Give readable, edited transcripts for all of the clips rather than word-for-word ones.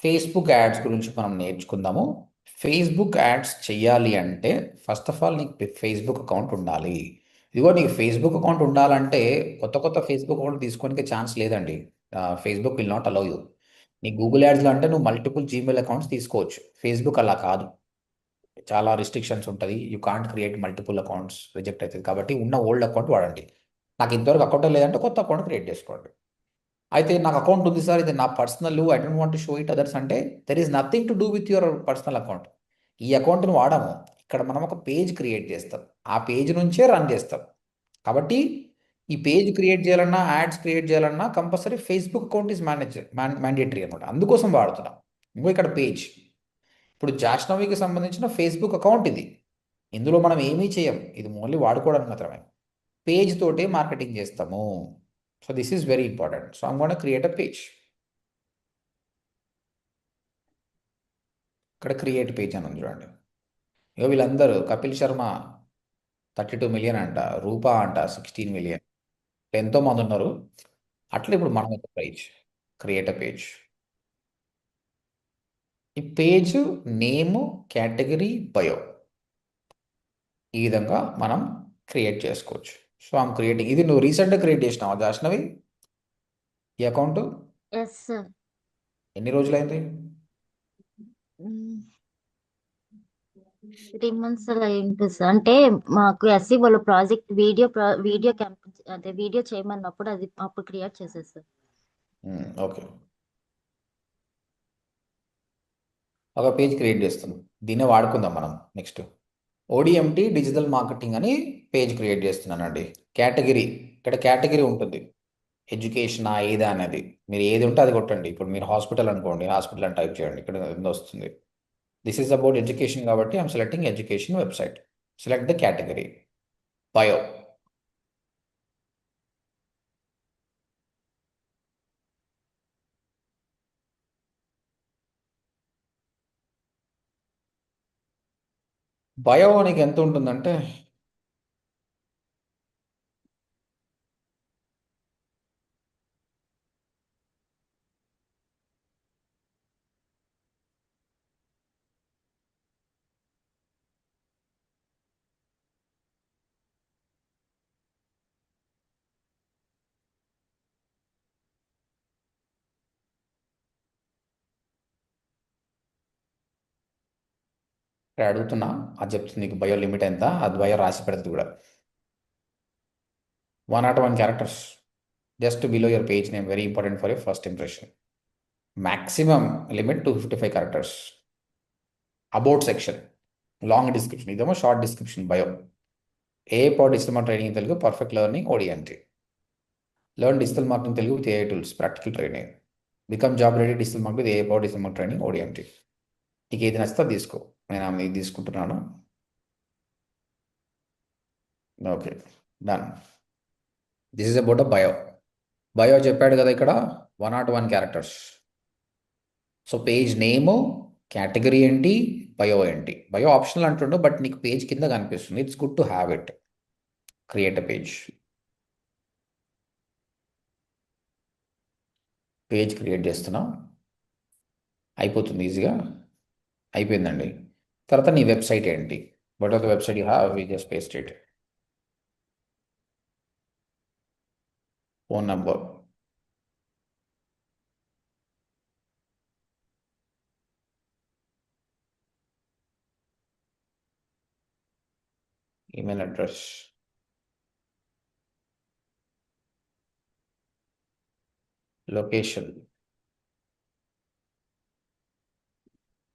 Facebook ads గురించి మనం నేర్చుకుందాము. ఫేస్బుక్ యాడ్స్ చెయ్యాలి అంటే ఫస్ట్ ఆఫ్ ఆల్ నీకు ఫేస్బుక్ అకౌంట్ ఉండాలి. ఇదిగో నీకు ఫేస్బుక్ అకౌంట్ ఉండాలంటే కొత్త కొత్త ఫేస్బుక్ అకౌంట్ తీసుకోనికి ఛాన్స్ లేదండి. Facebook will not allow you. నీ గూగుల్ యాడ్స్లో అంటే నువ్వు మల్టిపుల్ జీమెయిల్ అకౌంట్స్ తీసుకోవచ్చు. ఫేస్బుక్ అలా కాదు. చాలా రిస్ట్రిక్షన్స్ ఉంటుంది. You can't create multiple accounts, reject అవుతుంది. కాబట్టి ఉన్న ఓల్డ్ అకౌంట్ వాడండి. నాకు ఇంతవరకు అకౌంట్ లేదంటే కొత్త అకౌంట్ క్రియేట్ చేసుకోండి. అయితే నాకు అకౌంట్ ఉంది సార్, ఇది నా personal, I don't want to show it others అంటే there is nothing to do with your personal account. ఈ అకౌంట్ని వాడము. ఇక్కడ మనం ఒక పేజ్ క్రియేట్ చేస్తాం. ఆ పేజ్ నుంచే రన్ చేస్తాం. కాబట్టి ఈ పేజ్ క్రియేట్ చేయాలన్నా, యాడ్స్ క్రియేట్ చేయాలన్నా compulsory Facebook account is mandatory అనమాట. అందుకోసం వాడుతున్నాం. ఇంకో ఇక్కడ పేజ్. ఇప్పుడు జాష్నవికి సంబంధించిన ఫేస్బుక్ అకౌంట్ ఇది. ఇందులో మనం ఏమీ చేయం. ఇది ఓన్లీ వాడుకోవడానికి మాత్రమే. పేజ్ తోటే మార్కెటింగ్ చేస్తాము. So this is very important. So I'm gonna create a page. ఇక్కడ క్రియేట్ పేజ్ అని ఉంది చూడండి. ఇక వీళ్ళందరూ కపిల్ శర్మ 32 మిలియన్ అంట, రూపా అంట 16 మిలియన్, ఎంతో మంది ఉన్నారు. అట్లా ఇప్పుడు మనం ఒక పేజ్, క్రియేట్ అ పేజ్. ఈ పేజ్ నేమ్, కేటగిరీ, బయో ఈ విధంగా మనం క్రియేట్ చేసుకోవచ్చు. So I'm creating. ఇది నువ్వు రీసెంట్గా క్రియేట్ చేసినావా జాష్నవి ఈ అకౌంట్? Yes sir. ఎన్ని రోజులైంది? 3 months అలా అయింది సార్. అంటే మాకు ఎస్సీ వాళ్ళు ప్రాజెక్ట్ వీడియో క్యాంప్, అదే వీడియో చేయమన్నప్పుడు అది అప్పుడు క్రియేట్ చేసేది సార్. ఓకే, ఒక పేజ్ క్రియేట్ చేస్తున్నాం. దీన్నే వాడుకుందాం మనం నెక్స్ట్. ఓడిఎంటి డిజిటల్ మార్కెటింగ్ అని పేజ్ క్రియేట్ చేస్తున్నానండి. కేటగిరీ, ఇక్కడ కేటగిరీ ఉంటుంది. ఎడ్యుకేషనా ఏదా అనేది మీరు ఏది ఉంటే అది కొట్టండి. ఇప్పుడు మీరు హాస్పిటల్ అనుకోండి, హాస్పిటల్ అని టైప్ చేయండి, ఇక్కడ ఎంత వస్తుంది. దిస్ ఈజ్ అబౌట్ ఎడ్యుకేషన్ కాబట్టి I'm selecting education website. Select the category. Bio. Bio నీకు ఎంత ఉంటుందంటే ఇక్కడ అడుగుతున్నా, అది చెప్తుంది నీకు బయో లిమిట్ ఎంత, అది బయో రాసి పెడుతుంది కూడా. 101 characters just below your page name, very important for your first impression. Maximum limit 255 characters. About section, long description, ఇదేమో short description bio. A power digital marketing training Telugu, perfect learning ODMT. Learn digital marketing Telugu with AI tools, practical training. Become job ready digital market with AI power digital marketing training ODMT. నీకు ఏది నచ్చితే తీసుకో. నేను ఆమె ఇది తీసుకుంటున్నాను. Okay, done. This is about a bio. Bio చెప్పాడు కదా ఇక్కడ, 101 characters. So page name, category ఏంటి, బయో ఏంటి. బయో ఆప్షనల్ అంటుండు, బట్ నీకు పేజ్ కింద కనిపిస్తుంది. It's good to have it. Create a page. Page create చేస్తున్నాం. అయిపోతుంది ఈజీగా. అయిపోయిందండి. తర్వాత నీ వెబ్సైట్ ఏంటి, what are the website you have, we just paste it. Phone number, email address, location.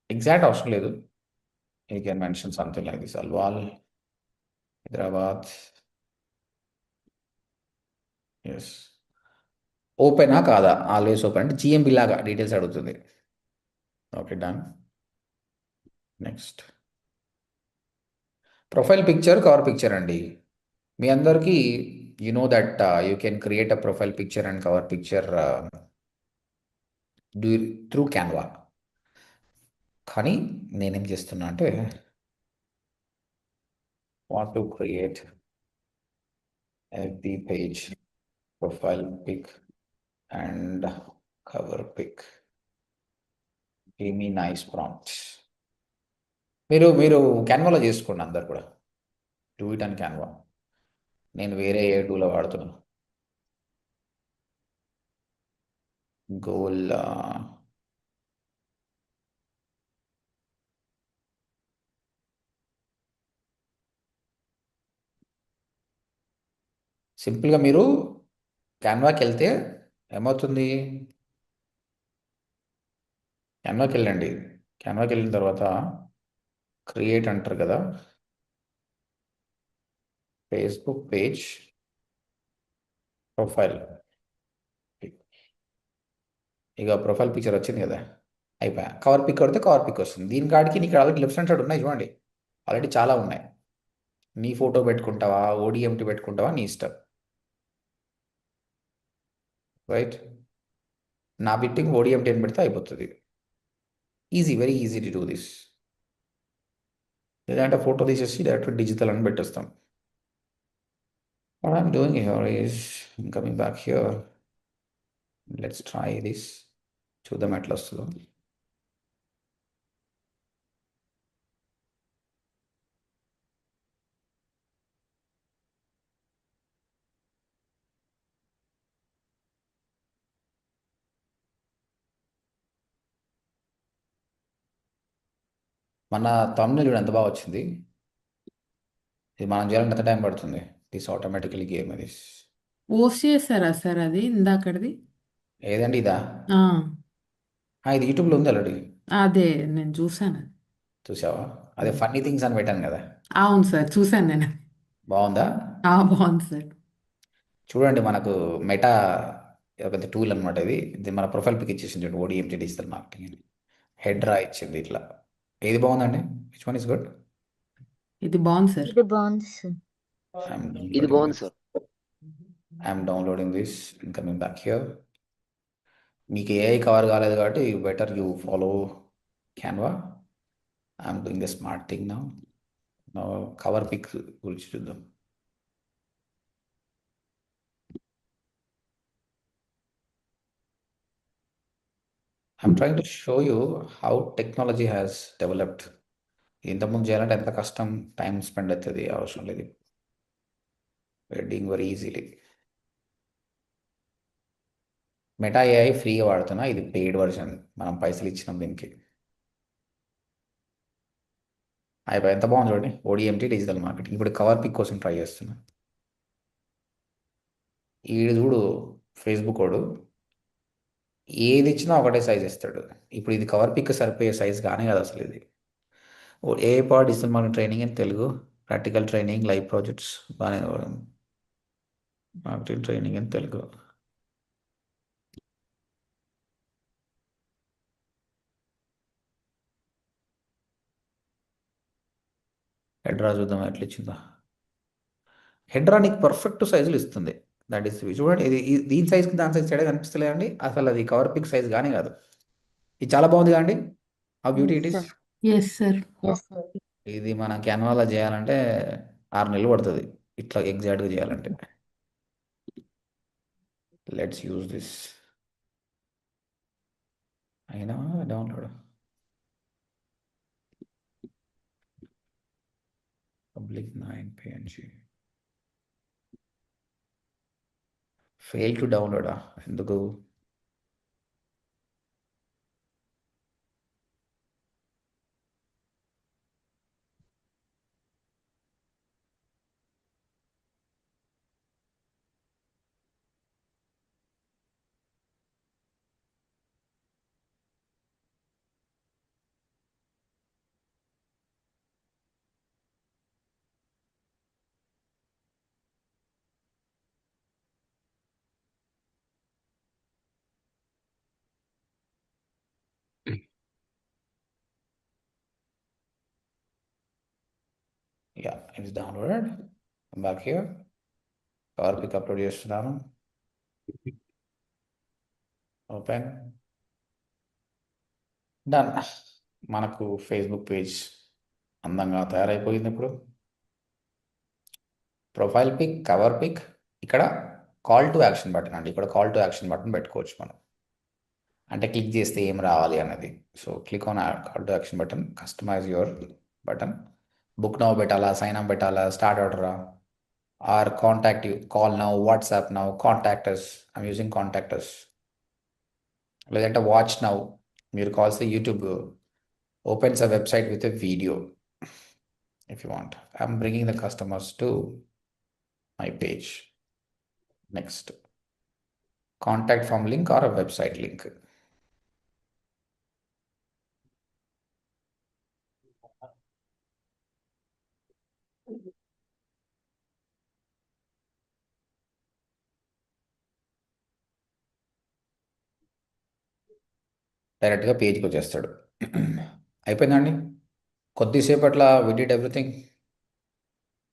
Exact అవసరం లేదు. You can mention something like this, Alwal, Hyderabad. Yes. ఓపెనా కాదా, ఆల్వేస్ ఓపెన్ అంటే జిఎంబి లాగా డీటెయిల్స్ అడుగుతుంది. Okay, done. Next. Profile picture, cover picture అండి. మీ అందరికీ you know that you can create a profile picture and cover picture do through Canva. కానీ నేనేం చేస్తున్నా అంటే, what to create FB page, profile pic and cover pic. Give me nice prompt. మీరు మీరు క్యాన్వాలో చేసుకోండి అందరు కూడా. Do it and Canva. నేను వేరే ఏ టూలో వాడుతున్నాను. గోల్ సింపుల్గా మీరు క్యాన్వాకి వెళ్తే ఏమవుతుంది? క్యాన్వాకి వెళ్ళండి. క్యాన్వాకి వెళ్ళిన తర్వాత క్రియేట్ అంటారు కదా, ఫేస్బుక్ పేజ్ ప్రొఫైల్. ఇక ప్రొఫైల్ పిక్చర్ వచ్చింది కదా, అయిపోయా. కవర్ పిక్ కొడితే కవర్ పిక్ వస్తుంది. దీని కాడికి నీకు ఆల్రెడీ లెఫ్ట్ హ్యాండ్ సైడ్ ఉన్నాయి చూడండి, ఆల్రెడీ చాలా ఉన్నాయి. నీ ఫోటో పెట్టుకుంటావా, ఓడిఎంటి పెట్టుకుంటావా, నీ ఇష్టం. రైట్. నా బిట్టింగ్ ఓడిఎంటి అని పెడితే అయిపోతుంది. Easy, very easy to do this. లేదంటే ఫోటో తీసేసి డైరెక్ట్ డిజిటల్ అని పెట్టేస్తాం. What I'm doing here is I'm coming back here. Let's try this. చూద్దాం ఎట్లా వస్తుందో. మన thumbnail చూడు ఎంత బాగా వచ్చింది. ఇది మనం చేయాలంటే ఎంత టైం పడుతుంది? This automatically game this. Post చేస్తారా సార్ అది ఇందాకటిది? ఏదండి ఇదా? ఆ, ఇది యూట్యూబ్లో ఉంది ఆల్రెడీ. అదే నేను చూసాను అది. చూసావా? అదే ఫన్నీ థింగ్స్ అని పెట్టాను కదా. అవును సార్, చూసాను నేను. బాగుందా? బాగుంది సార్. చూడండి, మనకు మెటా ఒక టూల్ అనమాట ఇది. ఇది మన ప్రొఫైల్ పిక్ ఇచ్చేసింది చూడండి, ఓడిఎంటీ డిజిటల్ మార్కెటింగ్ అని. హెడ్ రా ఇచ్చింది ఇట్లా. ఏది బాగుందండి? Which one is good? ఇది బాగుంది సార్. ఇది బాగుంది సార్. ఇది బాగుంది sir. I'm downloading this and coming back here. మీకు ఏఐ కవర్ కాలేదు కాబట్టి you better you follow Canva. I'm doing the smart thing now. Cover pic గురించి చూద్దాం. I'm trying to show you how technology has developed. ఇంతకుముందు చేయాలంటే ఎంత కష్టం, time spend అవుతుంది, అవసరం లేదు. Wedding very easily. Meta AI ఫ్రీగా వాడుతున్నా, ఇది పెయిడ్ వర్షన్, మనం పైసలు ఇచ్చినాం దీనికి. అయిపోయి ఎంత బాగుంది చూడండి, ఓడిఎంటీ డిజిటల్ మార్కెటింగ్. ఇప్పుడు కవర్ పిక్ కోసం ట్రై చేస్తున్నా. ఈడు చూడు, ఫేస్బుక్ వాడు ఏది ఇచ్చినా ఒకటే సైజ్ ఇస్తాడు. ఇప్పుడు ఇది కవర్ పిక్ సరిపోయే సైజ్ కానీ కాదు అసలు ఇది. ఏ పార్ట్ డిజిటల్ మార్కెటింగ్ ట్రైనింగ్ అని Telugu, practical training, live projects బాగానే, మార్కెటింగ్ ట్రైనింగ్ అని తెలుగు. హెడ్రా చూద్దాం ఎట్లా ఇచ్చిందా. హెడ్రా నీకు పర్ఫెక్ట్ సైజులు ఇస్తుంది. దట్ ఈస్ చూడండి, దీని సైజ్కి దాని సైజ్ తేడా కనిపిస్తలేదండి. అసలు అది కవర్ పిక్ సైజ్ కానీ కాదు. ఇది చాలా బాగుంది కాండి. How beauty it is. Yes sir. Yes sir. ఇది మన క్యాన్వాలో చేయాలంటే 6 నెలలు పడుతుంది ఇట్లా ఎగ్జాక్ట్గా చేయాలంటే. Let's use this. అయినా download public 9 PNG. Fail to డౌన్లోడా? ఎందుకు? Yeah, it's downloaded. Back here cover pic upload చేస్తున్నాను. ఓపెన్. డన్. మనకు ఫేస్బుక్ పేజ్ అందంగా తయారైపోయింది. ఇప్పుడు ప్రొఫైల్ పిక్, కవర్ పిక్, ఇక్కడ కాల్ టు యాక్షన్ బటన్ అండి. ఇక్కడ కాల్ టు యాక్షన్ బటన్ పెట్టుకోవచ్చు మనం. అంటే క్లిక్ చేస్తే ఏం రావాలి అన్నది. So click on call to action button, customize your button. Book now పెట్టాలా, సైన్ అప్ పెట్టాలా, స్టార్ట్ ఆర్డరా, or contact you, call now, WhatsApp now, contact us, I'm using contact us. లేదంటే వాచ్ నౌ, మీరు కావాల్సిన YouTube opens a website with a video if you want. I'm bringing the customers to my page. Next, contact form link or a website link. డైరెక్ట్గా పేజ్కి వచ్చేస్తాడు. అయిపోయిందండి. కొద్దిసేపట్ల we did everything.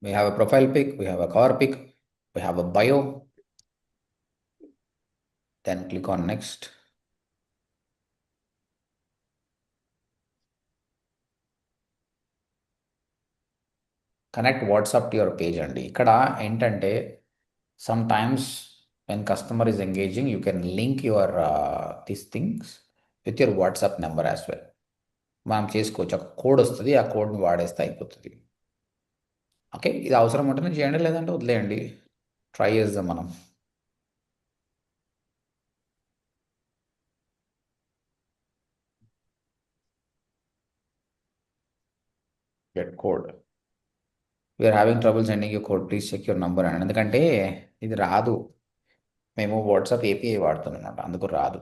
We have a profile pic, we have a cover pic, we have a bio. Then click on next. Connect WhatsApp to your page అండి. ఇక్కడ ఏంటంటే some times when customer is engaging you can link your these things with your WhatsApp number as well. మనం చేసుకోవచ్చు. ఒక code వస్తుంది, ఆ కోడ్ని వాడేస్తే అయిపోతుంది. ఓకే, ఇది అవసరం ఉంటేనే చేయండి, లేదంటే వదిలేయండి. ట్రై చేద్దాం మనం. Get code. We're having trouble sending you code, please check your number అని. ఎందుకంటే ఇది రాదు, మేము వాట్సాప్ ఏపీఐ వాడుతున్నాం అనమాట, అందుకు రాదు.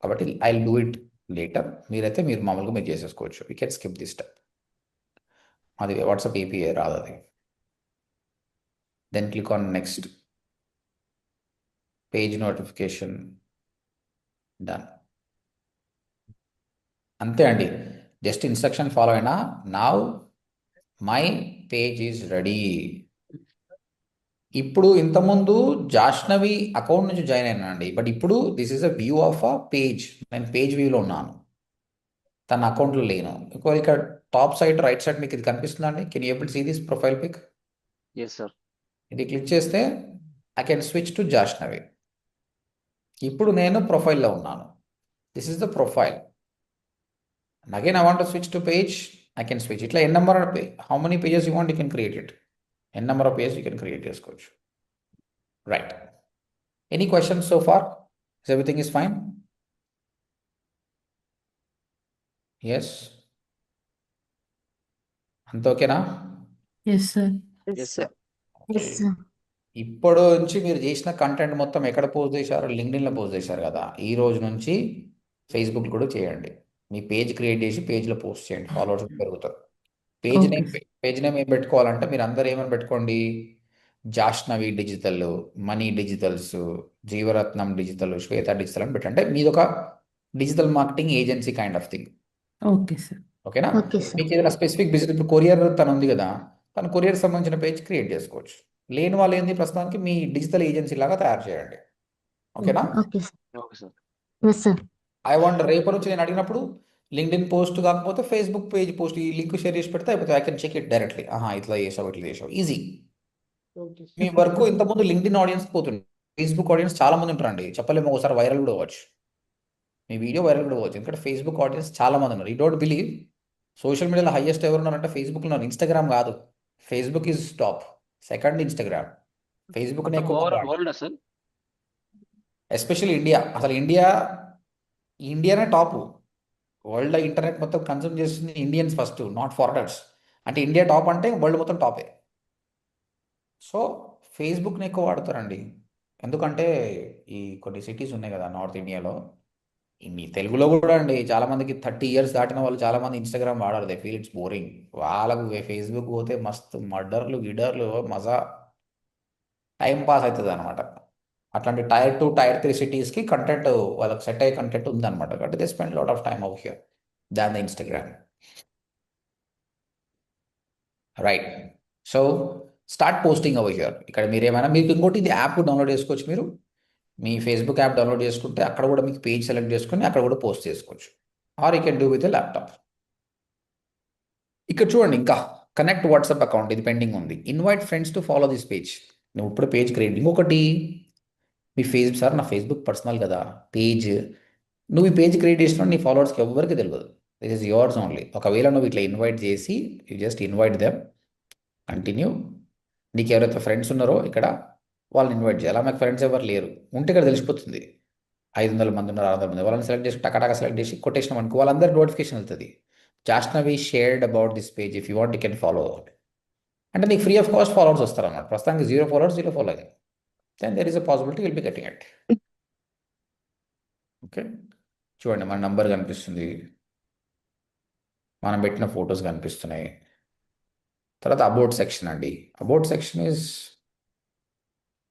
కాబట్టి ఐ డూ ఇట్ లేటర్. మీరైతే మీరు మామూలుగా మీరు చేసేసుకోవచ్చు. We can skip this step. అది వాట్సాప్ ఏపీఐ రాదు అది. Then click on next. Page notification done. అంతే అండి, జస్ట్ ఇన్స్ట్రక్షన్ ఫాలో అయినా. Now my page is ready. ఇప్పుడు ఇంతకుముందు జాష్నవి అకౌంట్ నుంచి జాయిన్ అయినానండి, బట్ ఇప్పుడు this is a view of a page. నేను పేజ్ వ్యూలో ఉన్నాను, తన అకౌంట్లో లేను. ఇక్కడ టాప్ సైడ్ రైట్ సైడ్ మీకు ఇది కనిపిస్తుందండి. Can you able see this profile pic? Yes sir. ఇది క్లిక్ చేస్తే I can switch to Jashnavi. ఇప్పుడు నేను ప్రొఫైల్లో ఉన్నాను. This is the profile. And again, I want to switch to page. I can switch. Itla n number of how many pages you want, you can create it. N number of pages you can create this coach. Right. Any questions so far? Is everything is fine? Yes. అంత ఓకేనా? Yes sir. Yes sir. Yes sir. ఇప్పుడు నుంచి మీరు చేసిన content మొత్తం ఎక్కడ post చేశారు? లింక్డ్ఇన్లో post చేశారు కదా. ఈ రోజు నుంచి ఫేస్బుక్ కూడా చేయండి. మీ పేజ్ క్రియేట్ చేసి పేజ్లో పోస్ట్ చేయండి, ఫాలోవర్స్ పెరుగుతారు. పేజ్ నేమ్ ఏం పెట్టుకోవాలంటే మీరు అందరు ఏమని పెట్టుకోండి, Jashnavi digital, Mani digitals, Jeevaratnam digital, Shweta digital అని పెట్టండి. మీది ఒక digital marketing agency kind of thing. Okay sir. ఓకేనా? Okay sir. మీకు ఏదైనా స్పెసిఫిక్ బిజినెస్, ఇప్పుడు కొరియర్ తను ఉంది కదా, తను కొరియర్ సంబంధించిన పేజ్ క్రియేట్ చేసుకోవచ్చు. లేని వాళ్ళు ఏంది, ప్రస్తుతానికి మీ డిజిటల్ ఏజెన్సీ లాగా తయారు చేయండి. ఓకేనా? Okay sir. Okay sir. Yes sir. I want రేపు నుంచి నేను అడిగినప్పుడు లింక్డ్ఇన్ పోస్ట్ కాకపోతే ఫేస్బుక్ పేజ్ పోస్ట్, ఈ లింక్ షేర్ చేసి పెడితే అయిపోతుంది. I can check it directly. ఇట్లా చేసావు, ఇట్లా చేసావు, ఈజీ. మీ వర్క్ ఇంతకుముందు లింక్డ్ఇన్ ఆడియన్స్ పోతుంది, ఫేస్బుక్ ఆడియన్స్ చాలా మంది ఉంటారండి. చెప్పలేము, ఒకసారి వైరల్ కూడా అవ్వచ్చు, మీ వీడియో వైరల్ కూడా అవ్వచ్చు. ఎందుకంటే ఫేస్బుక్ ఆడియన్స్ చాలా మంది ఉన్నారు. యూ డోంట్ బిలీవ్, సోషల్ మీడియాలో హైయెస్ట్ ఎవరు ఉన్నారంటే ఫేస్బుక్లో ఉన్నారు. ఇన్స్టాగ్రామ్ కాదు, Facebook is top, second Instagram. Facebook overall world sir, especially India. అసలు ఇండియానే టాప్. వరల్డ్ ఇంటర్నెట్ మొత్తం కన్సూమ్ చేస్తుంది ఇండియన్స్ ఫస్ట్, నాట్ ఫారినర్స్. అంటే ఇండియా టాప్ అంటే వరల్డ్ మొత్తం టాపే. సో ఫేస్బుక్ని ఎక్కువ వాడతారండి. ఎందుకంటే ఈ కొన్ని సిటీస్ ఉన్నాయి కదా నార్త్ ఇండియాలో, మీ తెలుగులో కూడా అండి, చాలామందికి 30 years దాటిన వాళ్ళు చాలామంది ఇన్స్టాగ్రామ్ వాడారు. They feel it's boring. వాళ్ళకు ఫేస్బుక్ పోతే మస్తు మర్డర్లు గిడర్లు మజా, టైం పాస్ అవుతుంది అనమాట. అట్లాంటి Tier 2 Tier 3 సిటీస్కి కంటెంట్, వాళ్ళకి సెట్ అయ్యే కంటెంట్ ఉందన్నమాట. కాబట్టి they spend lot of time over here than the Instagram. Right. So start posting over here. ఇక్కడ మీరు ఏమైనా, మీకు ఇంకోటి ఇది యాప్ డౌన్లోడ్ చేసుకోవచ్చు. మీరు మీ ఫేస్బుక్ యాప్ డౌన్లోడ్ చేసుకుంటే అక్కడ కూడా మీకు పేజ్ సెలెక్ట్ చేసుకుని అక్కడ కూడా పోస్ట్ చేసుకోవచ్చు. Or you can do with a laptop. ఇక్కడ చూడండి, ఇంకా కనెక్ట్ వాట్సాప్ అకౌంట్, ఇది పెండింగ్ ఉంది. Invite friends to follow this page. నువ్వు ఇప్పుడు పేజ్ క్రియేట్. ఇంకొకటి, మీ సార్ నా ఫేస్బుక్ పర్సనల్ కదా పేజ్, నువ్వు ఈ పేజ్ క్రియేట్ చేసినా నీ ఫాలోవర్స్కి ఎవరికి తెలియదు. This is yours only. ఒకవేళ నువ్వు ఇట్లా ఇన్వైట్ చేసి you just invite them, continue. నీకు ఎవరైతే ఫ్రెండ్స్ ఉన్నారో ఇక్కడ వాళ్ళని ఇన్వైట్ చేయాలి. మాకు ఫ్రెండ్స్ ఎవరు లేరు ఉంటే ఇక్కడ తెలిసిపోతుంది 500 మంది ఉన్నారు, 600 మంది, వాళ్ళని సెలెక్ట్ చేసి టకాటక సెలెక్ట్ చేసి కొట్టేసినాం అనుకో, వాళ్ళందరూ నోటిఫికేషన్ వెళ్తుంది. Jashnavi shared about this page, if you want you can follow. అంటే నీకు ఫ్రీ ఆఫ్ కాస్ట్ ఫాలోవర్స్ వస్తారు అన్నమాట. ప్రస్తుతానికి 0 followers, 0 following. Then there is a possibility will be getting it. Okay, చూడండి మన నంబర్ కనిపిస్తుంది, మనం పెట్టిన ఫొటోస్ కనిపిస్తున్నాయి. తర్వాత అబౌట్ సెక్షన్ అండి. About section is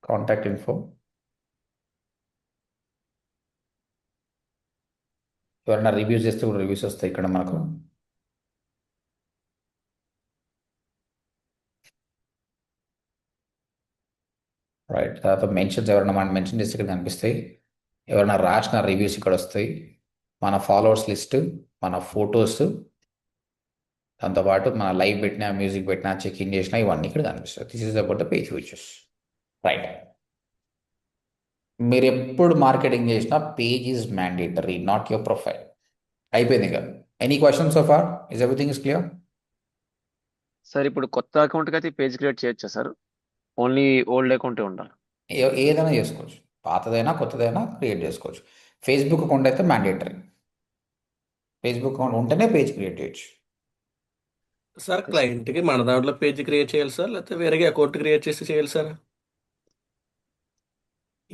contact info. ఎవరైనా రివ్యూస్ చేస్తే కూడా రివ్యూస్ వస్తాయి ఇక్కడ మనకు. రైట్, తర్వాత మెన్షన్స్ ఎవరైనా మనం మెన్షన్ చేస్తే ఇక్కడ కనిపిస్తాయి. ఎవరైనా రాసిన రివ్యూస్ ఇక్కడ వస్తాయి. మన ఫాలోవర్స్ లిస్ట్, మన ఫొటోస్, దాంతోపాటు మన లైవ్ పెట్టినా, మ్యూజిక్ పెట్టినా, చెక్ ఇన్ చేసినా ఇవన్నీ ఇక్కడ కనిపిస్తాయి. This is about the page features. Right, మీరు ఎప్పుడు మార్కెటింగ్ చేసినా page is mandatory, not your profile. అయిపోయింది ఇక. Any question so far? Is everything is clear? Sir ఇప్పుడు కొత్త అకౌంట్కి అయితే పేజ్ క్రియేట్ చేయొచ్చా సార్? ఓన్లీ ఓల్డ్ అకౌంటే ఉండాలి? ఏదైనా చేసుకోవచ్చు, పాతదైనా కొత్తదైనా క్రియేట్ చేసుకోవచ్చు. ఫేస్బుక్ అకౌంట్ అయితే మ్యాండేటరీ. ఫేస్బుక్ అకౌంట్ ఉంటేనే పేజ్ క్రియేట్ చేయొచ్చు. సార్ క్లయింట్కి మన దాంట్లో పేజ్ క్రియేట్ చేయాలి సార్, లేకపోతే వేరేగా అకౌంట్ క్రియేట్ చేసి చేయాలి సార్?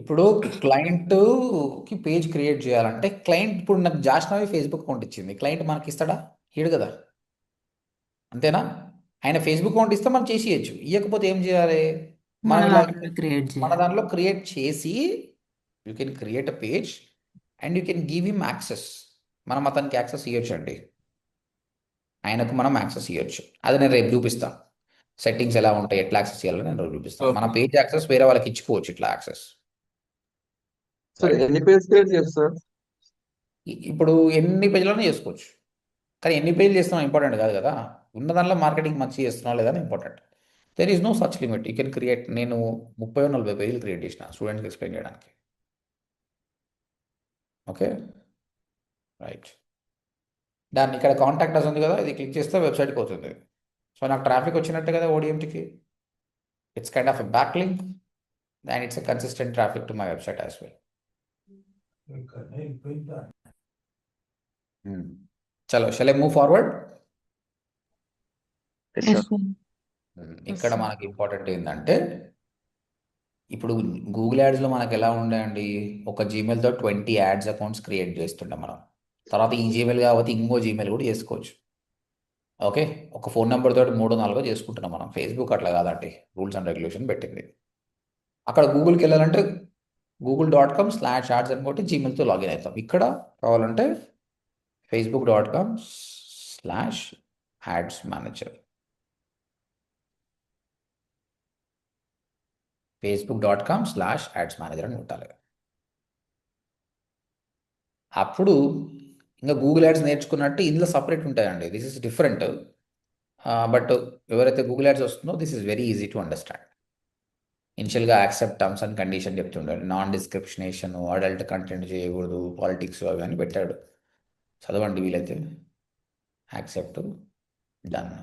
ఇప్పుడు క్లయింట్కి పేజ్ క్రియేట్ చేయాలంటే క్లయింట్, ఇప్పుడు నాకు జాష్నవి ఫేస్బుక్ అకౌంట్ ఇచ్చింది, క్లయింట్ మనకి ఇస్తాడా? ఇయ్యడు కదా, అంతేనా? ఆయన ఫేస్బుక్ అకౌంట్ ఇస్తే మనం చేసి ఇవ్వచ్చు. ఇవ్వకపోతే ఏం చేయాలి? మన మనం ఇలా దాంట్లో క్రియేట్ మన చేయాలి. దాంట్లో క్రియేట్ చేసి you can create a page and you can give him access. మనం అతనికి యాక్సెస్ ఇవ్వచ్చు అండి, ఆయనకు మనం యాక్సెస్ ఇవ్వచ్చు. అది నేను రేపు చూపిస్తాను. సెట్టింగ్స్ ఎలా ఉంటాయి, ఎట్లా యాక్సెస్ చేయాలని నేను రేపు చూపిస్తాను. మన పేజ్ యాక్సెస్ వేరే వాళ్ళకి ఇచ్చుకోవచ్చు, ఇట్లా యాక్సెస్. సార్ ఎన్ని పేజ్ క్రియేట్ చేస్తారు సార్? ఇప్పుడు ఎన్ని పేజీలైనా చేసుకోవచ్చు, కానీ ఎన్ని పేజీలు చేస్తున్నాం ఇంపార్టెంట్ కాదు కదా. ఉన్న దానిలో మార్కెటింగ్ మంచిగా చేస్తున్నాం లేదా important. There is no such limit. You can create. నేను 30-40 పేజీలు క్రియేట్ చేసిన స్టూడెంట్స్కి ఎక్స్ప్లెయిన్ చేయడానికి. Okay, right. దాన్ని ఇక్కడ కాంటాక్ట్ అస్ ఉంది కదా, ఇది క్లిక్ చేస్తే వెబ్సైట్కి అవుతుంది. సో నాకు ట్రాఫిక్ వచ్చినట్టే కదా ఓడిఎంటీకి. It's kind of a back link and it's a consistent traffic to my website as well. చలో, shall I move forward? Yes Yes, sir. sir. ఇక్కడ sir. మనకి ఇంపార్టెంట్ ఏంటంటే, ఇప్పుడు గూగుల్ యాడ్స్లో మనకి ఎలా ఉండేయండి, ఒక జీమెయిల్తో 20 యాడ్స్ అకౌంట్స్ క్రియేట్ చేస్తుంటాం మనం. తర్వాత ఈ జీమెయిల్ కాబట్టి ఇంకో జీమెయిల్ కూడా చేసుకోవచ్చు. ఓకే, ఒక ఫోన్ నెంబర్ తోటి 3-4 చేసుకుంటున్నాం మనం. ఫేస్బుక్ అట్లా కాదండి, రూల్స్ అండ్ రెగ్యులేషన్ పెట్టింది. అక్కడ గూగుల్కి వెళ్ళాలంటే google.com/ads అని కొట్టి జీమెయిల్తో లాగిన్ అవుతాం. ఇక్కడ కావాలంటే facebook.com/ads manager. facebook.com/ads manager అని కొట్టాలి. అప్పుడు ఇంకా గూగుల్ యాడ్స్ నేర్చుకున్నట్టు ఇందులో సపరేట్ ఉంటాయండి. This is different. బట్ ఎవరైతే గూగుల్ యాడ్స్ వస్తుందో this is very easy to understand. ఇనిషియల్గా యాక్సెప్ట్ టర్మ్స్ అండ్ కండిషన్ చెప్తుండాలి. నాన్ డిస్క్రిప్షనేషన్, అడల్ట్ కంటెంట్ చేయకూడదు, పాలిటిక్స్ అవి అని పెట్టాడు. చదవండి వీలైతే. Accept, done.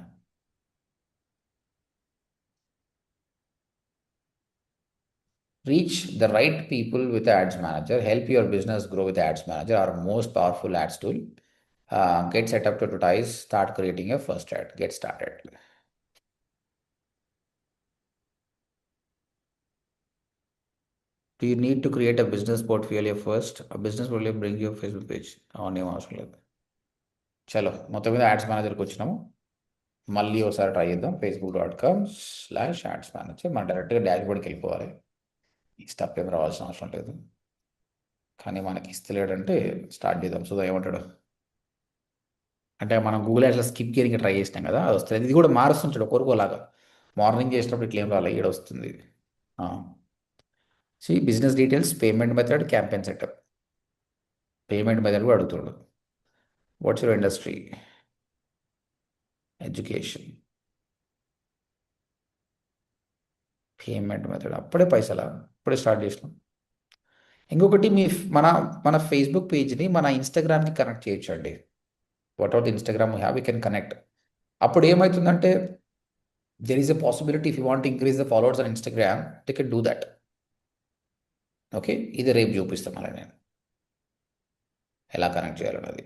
Reach the right people with Ads Manager. Help your business grow with Ads Manager, our most powerful ads tool. Get set up to advertise. Start creating your first ad. Get started. Do you need to create a business portfolio first? A business portfolio bring your Facebook page. ఏం అవసరం లేదు. చలో, మొత్తం మీద ads మేనేజర్కి వచ్చినాము. మళ్ళీ ఒకసారి ట్రై చేద్దాం. facebook.com/ads manager. మనం డైరెక్ట్గా డాష్బోర్డ్కి వెళ్ళిపోవాలి. ఈ స్టెప్ ఏం రావాల్సిన అవసరం లేదు. కానీ మనకి ఇస్తలేడంటే స్టార్ట్ చేద్దాం. సో ఏమంటాడు అంటే, మనం గూగుల్ యాడ్స్లో స్కిప్ గేరింగ్ ట్రై చేసినాం కదా, అది వస్తుంది. ఇది కూడా మారుస్తుంటాడు ఒకరికోలాగా. మార్నింగ్ చేసినప్పుడు ఇట్లా ఏం రాలే, ఈడ వస్తుంది. Business details, payment method, campaign setup. Payment method కూడా అడుగుతాడు. What's your industry, education, payment method. అప్పుడే పైసలా, అప్పుడే స్టార్ట్ చేసినాం. ఇంకొకటి మన మన ఫేస్బుక్ పేజ్ని మన ఇన్స్టాగ్రామ్కి కనెక్ట్ చేయొచ్చండి. What ever the Instagram have we can connect. అప్పుడు ఏమవుతుందంటే there is a possibility if you want to increase the followers on Instagram, they can do that. Okay, ఇది రేపు చూపిస్తాం అలా నేను ఎలా కనెక్ట్ చేయాలన్నది.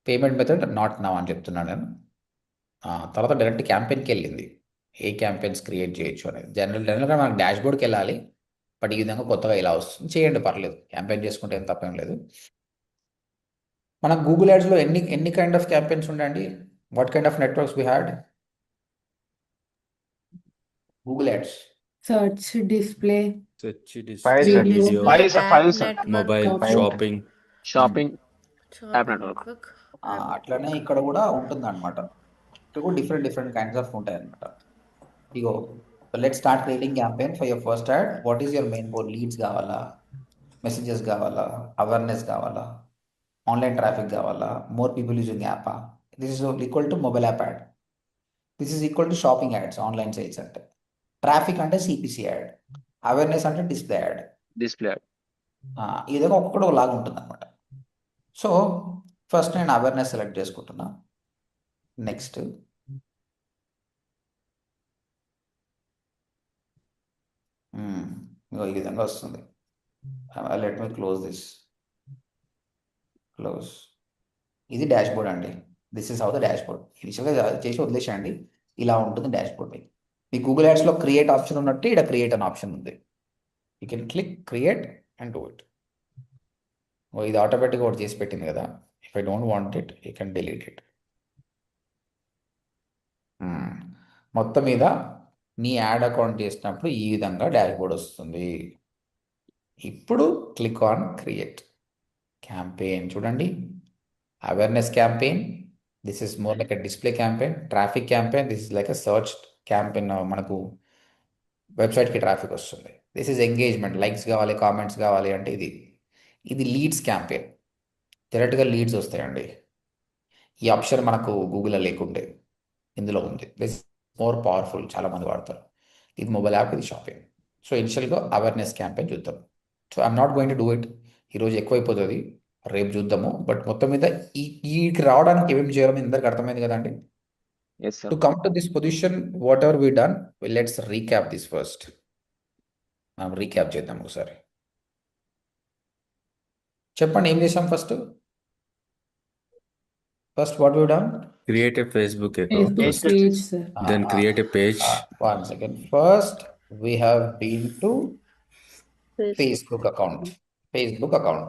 పేమెంట్ మెథడ్ నాట్ నౌ అని చెప్తున్నాను నేను. తర్వాత డైరెక్ట్ క్యాంపెయిన్కి వెళ్ళింది, ఏ క్యాంపెయిన్స్ క్రియేట్ చేయొచ్చు అనేది. జనరల్గా మనకు డాష్బోర్డ్కి వెళ్ళాలి, బట్ ఈ విధంగా కొత్తగా ఇలా వస్తుంది. చేయండి, పర్లేదు, క్యాంపెయిన్ చేసుకుంటే ఏం తప్పేం లేదు. మన గూగుల్ యాడ్స్లో ఎన్ని కైండ్ ఆఫ్ క్యాంపెయిన్స్ ఉన్నాయండి? What kind of networks we had? Google ads, Search, display, Search, Five, display, video, video, Five, sir. Five, sir. mobile, Shopping. shopping. Shopping, app network. అట్లనే ఇక్కడ కూడా ఉంటుంది అనమాట. ఇక్కడ కూడా డిఫరెంట్ కైండ్స్ ఆఫ్ ఉంటాయి అనమాట. ఇగో, let start creating campaign for your first ad. What is your main goal? Leads కావాలా, మెసేజెస్ కావాలా, అవేర్నెస్ కావాలా, ఆన్లైన్ ట్రాఫిక్ కావాలా, మోర్ పీపుల్ యూజింగ్ యాపా? This is equal to mobile app ad. This is equal to shopping ads, online sales అంటే. Traffic అంటే CPC ad, awareness అంటే display ad. Display ad. ఈ విధంగా ఒక్కొక్కటి ఒకలాగా ఉంటుంది అనమాట. సో ఫస్ట్ నేను అవేర్నెస్ సెలెక్ట్ చేసుకుంటున్నా. నెక్స్ట్ ఈ విధంగా వస్తుంది. Let me close this. Close. ఇది డాష్ బోర్డ్ అండి. This is how the dash board. ఇనిషియల్గా చేసి వదిలేసేయండి, ఇలా ఉంటుంది డాష్ బోర్డ్. మీ గూగుల్ యాడ్స్లో క్రియేట్ ఆప్షన్ ఉన్నట్టు ఇక్కడ క్రియేట్ అనే ఆప్షన్ ఉంది. You can click create and do it. ఇది ఆటోమేటిక్గా ఒకటి చేసి పెట్టింది కదా. If I don't want it, you can delete it. మొత్తం మీద నీ యాడ్ అకౌంట్ చేసినప్పుడు ఈ విధంగా డాష్ బోర్డ్ వస్తుంది. ఇప్పుడు క్లిక్ ఆన్ క్రియేట్ క్యాంపెయిన్. చూడండి, awareness campaign, this is more like a display campaign. Traffic campaign, this is like a search campaign. మనకు వెబ్సైట్కి ట్రాఫిక్ వస్తుంది. దిస్ ఇస్ ఎంగేజ్మెంట్, లైక్స్ కావాలి, కామెంట్స్ కావాలి అంటే ఇది లీడ్స్ క్యాంపెయిన్. డైరెక్ట్గా లీడ్స్ వస్తాయండి. ఈ ఆప్షన్ మనకు గూగుల్లో లేకుండే, ఇందులో ఉంది. దిస్ మోర్ పవర్ఫుల్, చాలామంది వాడతారు. ఇది మొబైల్ యాప్, ఇది షాపింగ్. సో ఇనిషియల్గా అవేర్నెస్ క్యాంపెయిన్ చూద్దాం. So I'm not going to do it. ఈరోజు ఎక్కువైపోతుంది, రేపు చూద్దాము. బట్ మొత్తం మీద ఈకి రావడానికి ఏమేమి చేయాలో మీ అందరికి అర్థమైంది కదండి. Yes sir. To come to this position, whatever we done, let's recap this first. మనం రీక్యాప్ చేద్దాం ఒకసారి. చెప్పండి, ఏం చేసాం first what we done? Create a Facebook account. Facebook page, sir. Then create a page. One second. First, we have been to Facebook account.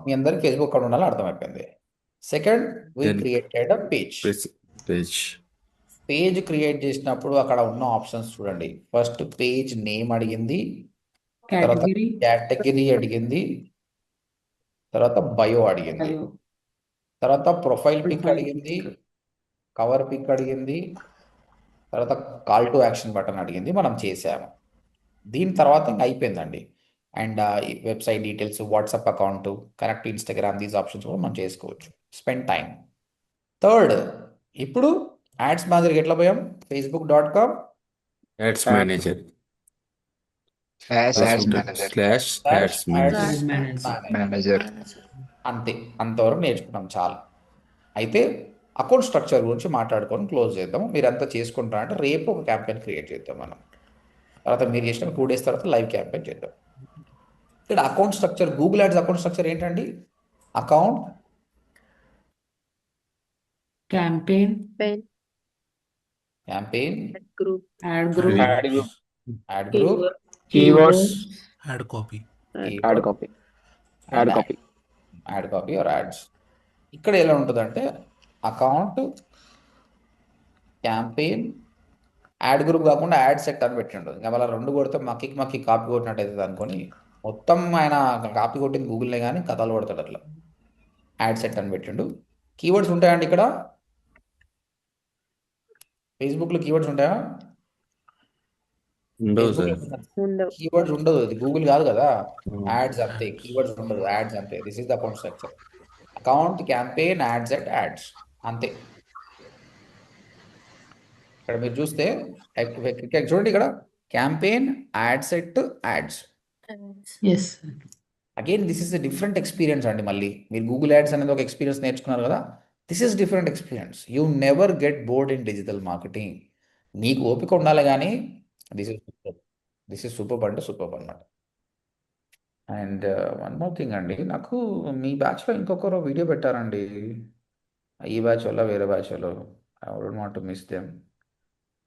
మీ అందరికి Facebook account ఉండాలని అర్థమైపోయింది. Second, we Then created a page. Page. Page create చేసినప్పుడు అక్కడ ఉన్న options చూడండి. First page name అడిగింది, తర్వాత Category, category అడిగింది, తర్వాత బయో అడిగింది, bio, తర్వాత ప్రొఫైల్ పిక్ profile అడిగింది, pic. కవర్ పిక్ అడిగింది, తర్వాత కాల్ టు యాక్షన్ బటన్ అడిగింది. మనం చేసాము. దీని తర్వాత ఇంకా అయిపోయిందండి. And website details, WhatsApp account, connect Instagram, these options కూడా మనం చేసుకోవచ్చు. Spend time. థర్డ్, ఇప్పుడు యాడ్స్ మేనేజర్కి ఎట్లా పోయాం? facebook.com Ads manager. Ads Slash manager. ads manager. Ads manager. Manager. అంతే, అంతవరకు నేర్చుకున్నాం చాలు. అయితే అకౌంట్ స్ట్రక్చర్ గురించి మాట్లాడుకొని క్లోజ్ చేద్దాం. మీరు అంతా చేసుకుంటారంటే రేపు ఒక క్యాంపెయిన్ క్రియేట్ చేద్దాం మనం. తర్వాత మీరు చేసిన 2 days తర్వాత లైవ్ క్యాంపెయిన్ చేద్దాం. ఇక్కడ account structure, Google ads account structure ఏంటండి? Account, Campaign, campaign, ad group, ad group, keywords, ad copy. Ad copy, ad copy. Ad copy or ads. ఇక్కడ ఎలా ఉంటుందంటే అకౌంట్, క్యాంపెయిన్, యాడ్ గ్రూప్ కాకుండా ad set అని పెట్టి ఉంటుంది. ఇంకా మళ్ళీ 2 కొడితే మక్కి కాపీ కొట్టినట్టు అవుతుంది అనుకొని మొత్తం ఆయన కాపీ కొట్టింది గూగుల్నే కానీ కథలు కొడతాడు అట్లా. యాడ్ సెట్ అని పెట్టిండు. కీవర్డ్స్ ఉంటాయండి ఇక్కడ? ఫేస్బుక్లో కీవర్డ్స్ ఉంటాయా? ఉండవు సార్. కీవర్డ్స్ ఉండదు, అది గూగుల్ కాదు కదా. యాడ్స్ అంతే, కీవర్డ్స్ ఉండదు, యాడ్స్ అంతే. This is the account structure. Account, campaign, ad set, ads అంతే. ఇక్కడ మీరు చూస్తే చూడండి, ఇక్కడ campaign, ad set, ads yes sir again this is a different experience అండి. మళ్ళీ మీరు గూగుల్ యాడ్స్ అనేది ఒక ఎక్స్పీరియన్స్ నేర్చుకున్నారు కదా, this is different experience. You never get bored in digital marketing. నీకు ఓపిక ఉండాలి కానీ this is super. This is super అంటే సూపర్ అన్నమాట. అండ్ వన్ మోర్ థింగ్ అండి, నాకు మీ బ్యాచ్లో ఇంకొకరు వీడియో పెట్టారండి. ఈ బ్యాచ్ వల్ల వేరే బ్యాచ్ వాళ్ళు, I don't want to miss them,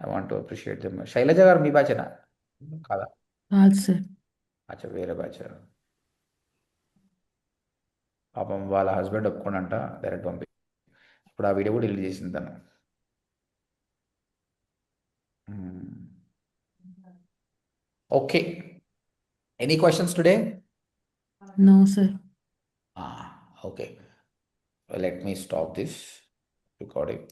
I want to appreciate them. Shailaja గారు మీ బ్యాచేనా? కాదా? కాదు సార్ అచ్చా, వేరే బ్యాచ్. పాపం వాళ్ళ హస్బెండ్ ఒప్పుకోనంట డైరెక్ట్ పంపి. ఇప్పుడు ఆ వీడియో కూడా డిలీట్ చేసింది తను. Okay, any questions today? No sir okay, let me stop this recording.